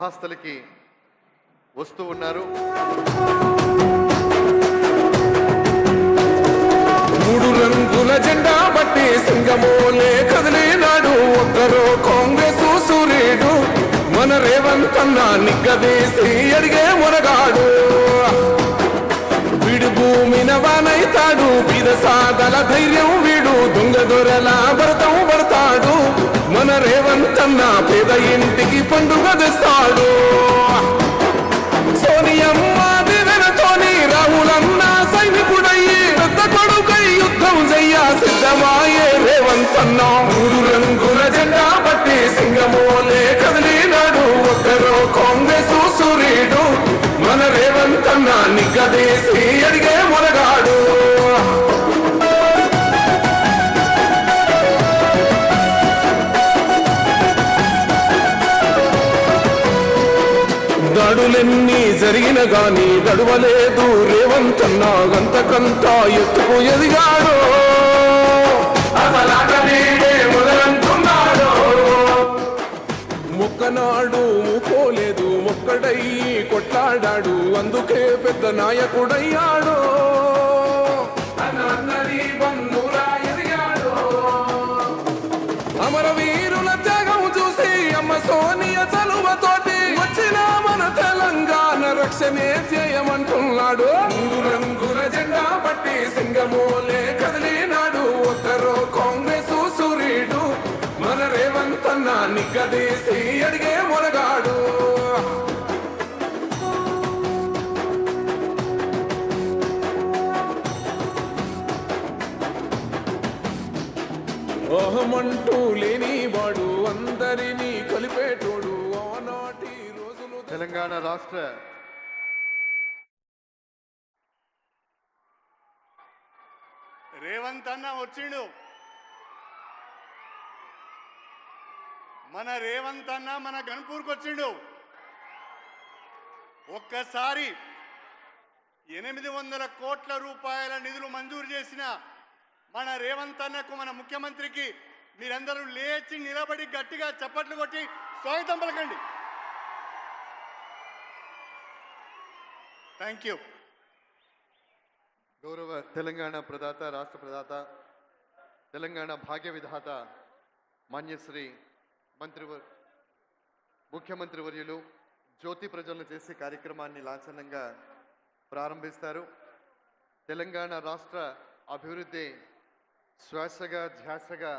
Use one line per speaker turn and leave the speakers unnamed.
హాస్టల్కి వస్తూ ఉన్నారు.
మూడు రంగుల జెండా బట్టి సింగమోలే కదిలినాడు ఒక్కరో కాంగ్రెస్ సూర్యుడు మన రేవంత్ అన్న నిగ్గదీసి అడిగే మునగాడు. వీడు భూమిన వానైతాడు బీద సాగల ధైర్యం వీడు దొంగ దొరల భరతం పడతాడు. మన రేవంత్ అన్న పేద ఇంటికి పండుగ తెస్తాడు. సోనియమ్మ దివెనతోని రాహులన్న సైనికుడయ్యి పెద్ద కొడుకై యుద్ధం చెయ్య సిద్ధమాయే రేవంత్ అన్న. మూడు రంగుల జెండా బట్టి సింగమోలే కదిలినాడు ఒక్కరో కాంగ్రెస్ సూర్యుడు మన రేవంత్ అన్న నిగ్గదీసి అడిగే మునగాడు. దాడులెన్ని జరిగిన గాని దడువలేదు రేవంత్ అన్న గంతకంతా ఎత్తుకు ఎదిగాడు. మొక్కనాడు మూకోలేదు మొక్కడయ్యి కొట్లాడాడు అందుకే పెద్ద నాయకుడయ్యాడు. అమరవీరుల త్యాగం చూసి అమ్మ సోనియ చలువతోటి వచ్చిన మన తెలంగాణ రక్షణే చేయమంటున్నాడు. మూడు రంగుల జెండా పట్టి సింగమోలే కదిలినాడు ఒక్కరో కాంగ్రెస్ సూర్యుడు మన రేవంత్ అన్న నిగ్గదీసి అడిగే మునగాడు. ఓహమంటూ లేని వాడు అందరినీ కలిపేటోడు ఆనాటి రోజులు.
తెలంగాణ రాష్ట్ర
రేవంత్ అన్న వచ్చిండు. మన రేవంత్ అన్న మన గన్పూర్కి వచ్చిండు. ఒక్కసారి 800 కోట్ల రూపాయల నిధులు మంజూరు చేసిన మన రేవంత్ అన్నకు మన ముఖ్యమంత్రికి మీరందరూ లేచి నిలబడి గట్టిగా చప్పట్లు కొట్టి స్వాగతం పలకండి. Thank you.
గౌరవ తెలంగాణ ప్రదాత, రాష్ట్ర ప్రదాత, తెలంగాణ భాగ్య విధాత మాన్యశ్రీ ముఖ్యమంత్రి వర్యులు జ్యోతి ప్రజ్వలన చేసే కార్యక్రమాన్ని లాంఛనంగా ప్రారంభిస్తారు. తెలంగాణ రాష్ట్ర అభివృద్ధి శ్వాసగా ధ్యాసగా